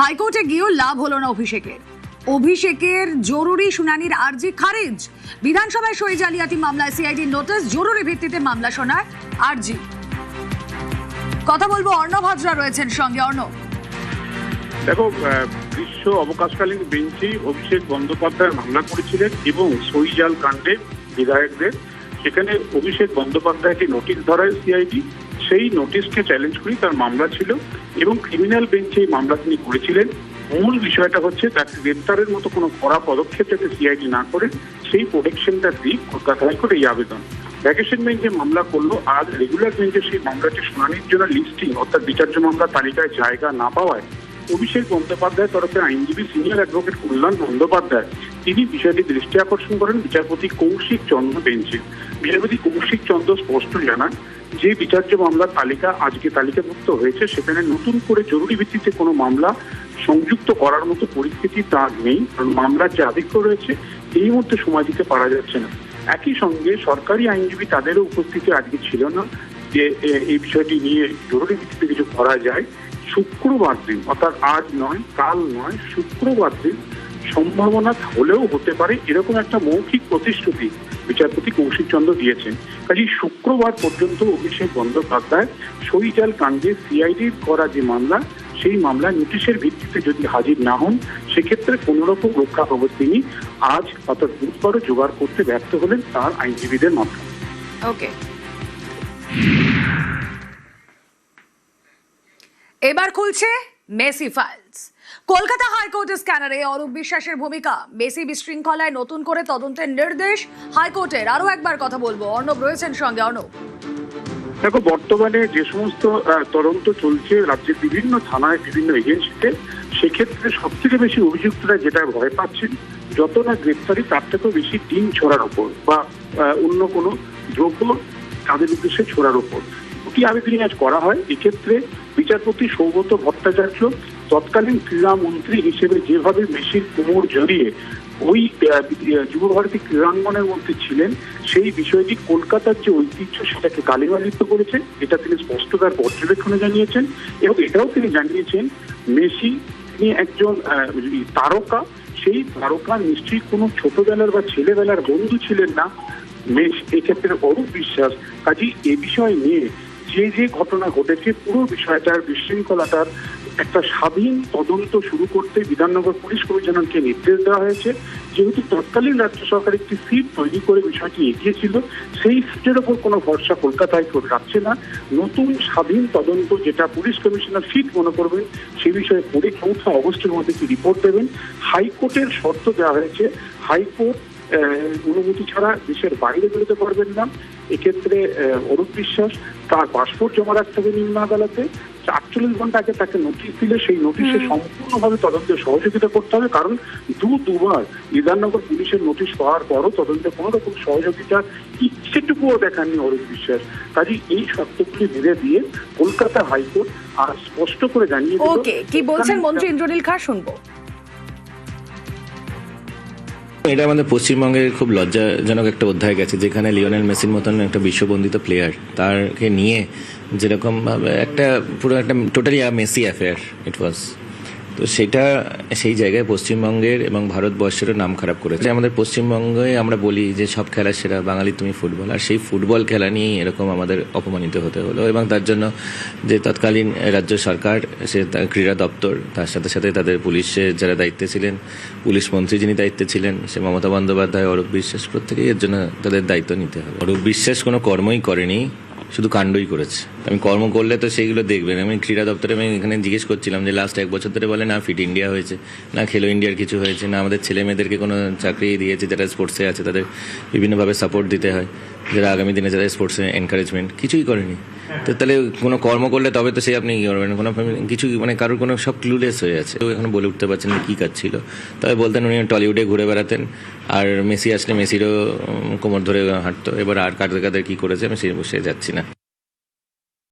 হাইকোর্টে গিয়েও লাভ হলো না অভিষেকের জরুরি শুনানির আর্জি খারিজ। বিধানসভায় সই জালিয়াতি মামলায় সিআইডির নোটিশ, জরুরি ভিত্তিতে মামলা শোনার আর্জি। কথা বলবো, অর্ণব হাজরা রয়েছেন সঙ্গে। অর্ণব, দেখো, গ্রীষ্ম অবকাশকালীন বেঞ্চে অভিষেক বন্দ্যোপাধ্যায় মামলা করেছিলেন এবং সইজাল কাণ্ডে বিধায়কদের, সেখানে অভিষেক বন্দ্যোপাধ্যায়কে নোটিশ ধরায় সিআইডি। সেই নোটিশকে চ্যালেঞ্জ করি তার মামলা ছিল এবং ক্রিমিনাল বেঞ্চে এই মামলা তিনি করেছিলেন। মূল বিষয়টা হচ্ছে তাকে গ্রেপ্তারের মতো কোনো কড়া পদক্ষেপ যাতে সিআইডি না করে সেই প্রোটেকশনটা দিক কলকাতা হাইকোর্ট এই আবেদন। ভ্যাকেশন বেঞ্চে মামলা করলো, আজ রেগুলার বেঞ্চে সেই মামলাটি শুনানির জন্য লিস্টিং অর্থাৎ বিচার্য মামলা তালিকায় জায়গা না পাওয়ায় অভিষেক বন্দ্যোপাধ্যায়ের তরফে আইনজীবী সিনিয়র অ্যাডভোকেট কল্যাণ বন্দ্যোপাধ্যায় তিনি বিষয়টি দৃষ্টি আকর্ষণ করেন বিচারপতি কৌশিক চন্দ্র বেঞ্চে। বিচারপতি কৌশিক চন্দ্র স্পষ্ট জানান যে বিচার্য মামলার তালিকা আজকে তালিকাভুক্ত হয়েছে সেখানে নতুন করে জরুরি ভিত্তিতে কোনো মামলা সংযুক্ত করার মতো পরিস্থিতি তার নেই, কারণ মামলার যে আধিক্য রয়েছে এই মুহূর্তে সময় দিতে পারা যাচ্ছে না। একই সঙ্গে সরকারি আইনজীবী তাদেরও উপস্থিতি আজকে ছিল না যে এই বিষয়টি নিয়ে জরুরি ভিত্তিতে কিছু করা যায়। শুক্রবার দিন, অর্থাৎ আজ নয়, কাল নয়, শুক্রবার দিন সম্ভাবনা হলেও হতে পারে এরকম একটা মৌখিক প্রতিশ্রুতি বিচারপতি কৌশিক চন্দ্র দিয়েছেন। কাজেই শুক্রবার পর্যন্ত অভিষেক বন্দ্যোপাধ্যায় সইজাল কাণ্ডে সিআইডির করা যে মামলা সেই মামলা নোটিশের ভিত্তিতে যদি হাজির না হন সেক্ষেত্রে কোনোরকম রক্ষা কবচ তিনি আজ অর্থাৎ বুধবারও জোগাড় করতে ব্যর্থ হলেন তার আইনজীবীদের মাধ্যমে। ওকে, এবার খুলছে মেসি ফাইলস। কলকাতা হাইকোর্টের স্ক্যানারে অরূপ বিশ্বাসের ভূমিকা, মেসি বিশৃঙ্খলায় নতুন করে তদন্তের নির্দেশ হাইকোর্টের। আরো একবার কথা বলবো, অর্ণব রয়েছেন সঙ্গে। অর্ণব, দেখো, বর্তমানে যে সমস্ত তদন্ত চলছে রাজ্যের বিভিন্ন থানায় বিভিন্ন এজেন্সিতে, সেক্ষেত্রে সব থেকে বেশি অভিযুক্তরা যেটা ভয় পাচ্ছেন যত না গ্রেপ্তারি তার থেকেও বেশি ডিম ছোড়ার ওপর বা অন্য কোনো দ্রব্য তাদের উদ্দেশ্যে ছোড়ার ওপর দুটি আবেদনই আজ করা হয়। এক্ষেত্রে বিচারপতি সৌগত ভট্টাচার্য তৎকালীন ক্রীড়ামন্ত্রী হিসেবে যেভাবে মেসির কোমর জড়িয়ে ওই যুবভারতী ক্রীড়াঙ্গনের মধ্যে ছিলেন সেই বিষয়টি কলকাতার যে ঐতিহ্য সেটাকে কালিমালিপ্ত করেছে, এটা তিনি স্পষ্ট তার পর্যবেক্ষণে জানিয়েছেন। এবং এটাও তিনি জানিয়েছেন মেসি তিনি একজন তারকা, সেই তারকা নিশ্চয়ই কোনো ছোটবেলার বা ছেলেবেলার বন্ধু ছিলেন না এক্ষেত্রে অরূপ বিশ্বাস। কাজেই এ বিষয় নিয়ে যে ঘটনা ঘটেছে পুরো বিষয়টার বিশৃঙ্খলাটার একটা স্বাধীন তদন্ত শুরু করতে বিধাননগর পুলিশ কমিশনারকে নির্দেশ দেওয়া হয়েছে। যেহেতু তৎকালীন রাজ্য সরকার একটি সিট তৈরি করে বিষয়টি এগিয়েছিল, সেই সিটের ওপর কোনো ভরসা কলকাতা হাইকোর্ট রাখছে না। নতুন স্বাধীন তদন্ত যেটা পুলিশ কমিশনার সিট মনে করবেন সে বিষয়ে পরে 4 আগস্টের মধ্যে একটি রিপোর্ট দেবেন। হাইকোর্টের শর্ত দেওয়া হয়েছে, হাইকোর্ট অনুমতি ছাড়া দেশের বাইরে বেরোতে পারবেন না। এক্ষেত্রে অরূপ বিশ্বাস তার পাসপোর্ট জমা রাখতে হবে নিম্ন আদালতে। 48 ঘন্টা আগে তাকে নোটিশ দিলে সেই নোটিশে সম্পূর্ণভাবে তদন্তে সহযোগিতা করতে হবে, কারণ দুবার বিধাননগর পুলিশের নোটিশ পাওয়ার পরও তদন্তে কোনো রকম সহযোগিতা ইচ্ছেটুকুও দেখাননি অরূপ বিশ্বাস। কাজেই এই শর্তগুলি মেনে দিয়ে কলকাতা হাইকোর্ট আর স্পষ্ট করে জানিয়ে দিল। ওকে, কি বলছেন মন্ত্রী ইন্দ্রনীল খাঁ, শুনবো। এটা আমাদের পশ্চিমবঙ্গের খুব লজ্জাজনক একটা অধ্যায় গেছে, যেখানে লিওনেল মেসির মতন একটা বিশ্ববন্দিত প্লেয়ার তারকে নিয়ে যেরকম ভাবে একটা পুরো একটা টোটালি মেসি অ্যাফেয়ার ইট ওয়াজ। তো সেটা সেই জায়গায় পশ্চিমবঙ্গের এবং ভারতবর্ষেরও নাম খারাপ করেছে। আমাদের পশ্চিমবঙ্গে আমরা বলি যে সব খেলা সেরা, বাঙালি তুমি ফুটবল, আর সেই ফুটবল খেলা নিয়ে এরকম আমাদের অপমানিত হতে হলো। এবং তার জন্য যে তৎকালীন রাজ্য সরকার, সে ক্রীড়া দপ্তর, তার সাথে সাথে তাদের পুলিশের যারা দায়িত্বে ছিলেন, পুলিশ মন্ত্রী যিনি দায়িত্বে ছিলেন, সে মমতা বন্দ্যোপাধ্যায়, অরূপ বিশ্বাস, প্রত্যেকেই এর জন্য তাদের দায়িত্ব নিতে হবে। অরূপ বিশ্বাস কোনো কর্মই করেনি, শুধু কাণ্ডই করেছে। আমি কর্ম করলে তো সেইগুলো দেখবেন। আমি ক্রীড়া দপ্তরে আমি এখানে জিজ্ঞেস করছিলাম যে লাস্ট 1 বছর ধরে বলে না ফিট ইন্ডিয়া হয়েছে, না খেলো ইন্ডিয়ার কিছু হয়েছে, না আমাদের ছেলে মেয়েদেরকে কোনো চাকরি দিয়েছে যারা স্পোর্টসে আছে তাদের বিভিন্নভাবে সাপোর্ট দিতে হয়, যারা আগামী দিনে যারা স্পোর্টসে এনকারেজমেন্ট, কিছুই করেনি। তো তাহলে কোনো কর্ম করলে তবে তো সেই আপনি কী করবেন, কোনো কিছু মানে কারোর কোনো সব ক্লুলেস হয়ে আছে। তো এখন বলে উঠতে পারছেন না কী কাজ ছিল। তবে বলতেন উনি টলিউডে ঘুরে বেড়াতেন, আর মেসি আসলে মেসিরও কোমর ধরে হাঁটতো। এবার আর কাদের কাদের কী করেছে আমি সে বসে যাচ্ছি না।